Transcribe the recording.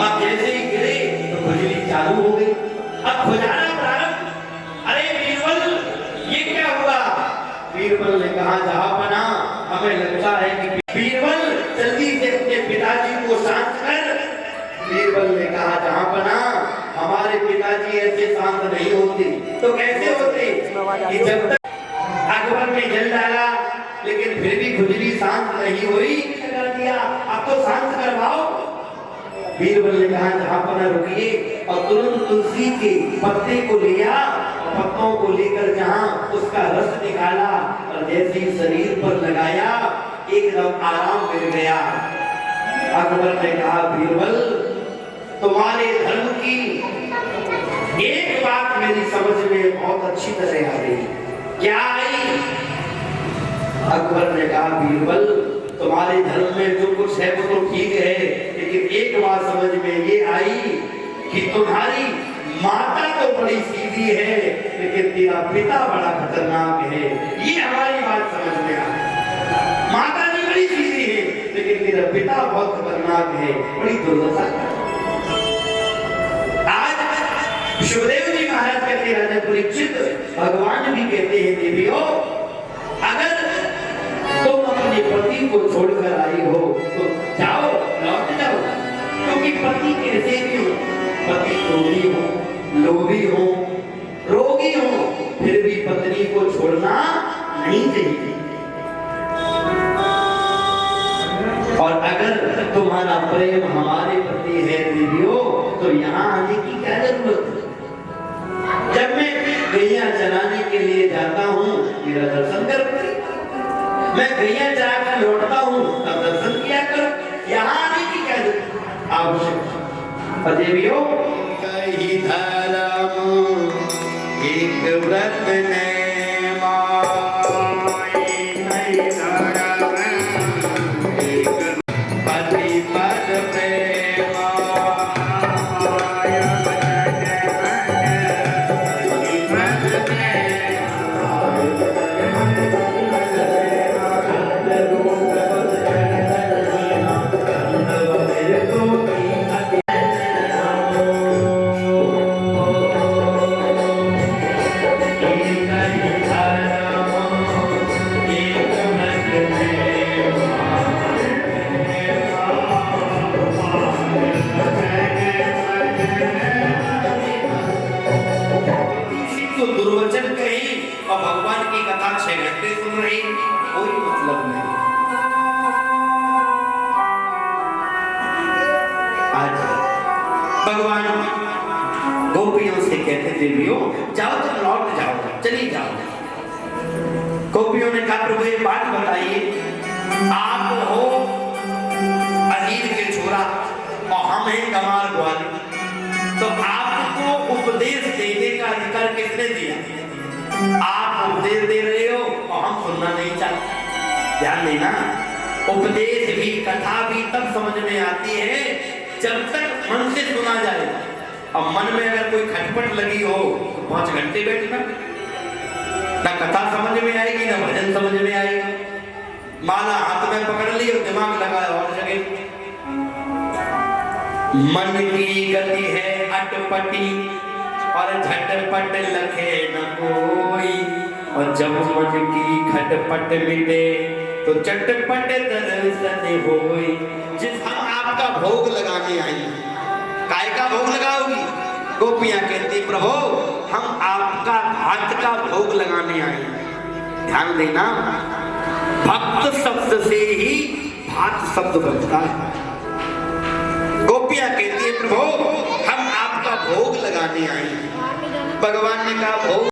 अब जैसे ही गिरे तो खुजली चालू हो गई। अब खुजाना प्रारंभ। अरे बीरबल, ये क्या हुआ? बीरबल ने कहा, जहांपना, हमें लगता है कि बीरबल जल्दी से अपने पिताजी को शांत कर। बीरबल ने कहा, जहांपना, हमारे पिताजी ऐसे शांत नहीं होते। तो कैसे होते कि जब तक अकबर ने जल डाला लेकिन फिर भी खुजली शांत नहीं हुई, कर दिया, अब तो शांत करवाओ। बीरबल ने कहा, जहांपना रुकिए, और तुरंत तुलसी के पत्ते को लिया और पत्तों को लेकर जहां उसका रस निकाला और जैसे ही शरीर पर लगाया एकदम आराम मिल गया। अकबर ने कहा, बीरबल, तुम्हारे धर्म की एक बात मेरी समझ में बहुत अच्छी तरह आ गई। क्या आई? अकबर ने कहा, बीरबल, तुम्हारे धर्म में जो कुछ है वो तो ठीक है, लेकिन एक बात समझ में ये आई कि तुम्हारी माता तो बड़ी सीधी है लेकिन तेरा पिता बड़ा खतरनाक है। ये हमारी बात समझ में आई। माता भी बड़ी सीधी है लेकिन तेरा पिता बहुत खतरनाक है, बड़ी दुर्दशा। आज सुखदेव जी महाराज कहते हैं, राजा परीक्षित, भगवान भी कहते हैं, देवियों, अगर तुम अपने पति को छोड़कर आई हो तो जाओ, लौट जाओ, क्योंकि पति कैसे भी हो, पति क्रोधी हो, लोभी हो, रोगी हो, फिर भी पत्नी को छोड़ना नहीं चाहिए। और अगर तुम्हारा प्रेम हमारे प्रति है देवियों, तो यहाँ आने की क्या जरूरत है? जब मैं गैया चराने के लिए जाता हूँ मेरा दर्शन करो, मैं गैया चरा कर लौटता हूँ तब दर्शन किया करो, यहाँ आने की क्या जरूरत? आवश्यक। और देवियों, कहीं धर्म एक व्रत ने और भगवान की कथा 6 घंटे सुन रही, कोई मतलब नहीं। आज भगवान गोपियों से कहते, देवियों, जाओ, तुम लौट जाओ, चली जाओ। गोपियों ने कहा, प्रभु एक बात बताइए, आप हो अहीर के छोरा और हम हैं कमार ग्वाली, तो आपको उपदेश देने का अधिकार किसने दिया? आप उपदेश दे रहे हो और हम सुनना नहीं चाहते। ध्यान देना, उपदेश भी, कथा भी तब समझ में आती है जब तक मन से सुना जाए। अब मन में अगर कोई खटपट लगी हो तो 5 घंटे बैठना, ना कथा समझ में आएगी ना भजन समझ में आएगा। माला हाथ में पकड़ ली और दिमाग लगाया और जगह। मन की गति है अटपटी और झटपट लखे न कोई, और जब मन की खटपट मिटे तो चटपट दर्शन होई। जिस हम आपका भोग लगाने आई, काय का भोग लगाओगी? गोपियां कहती, प्रभु हम आपका भात का भोग लगाने आए। ध्यान देना, भक्त शब्द से ही भात शब्द बनता है। गोपियां कहती है, प्रभु हम आपका भोग लगाने आए। भगवान ने कहा, भोग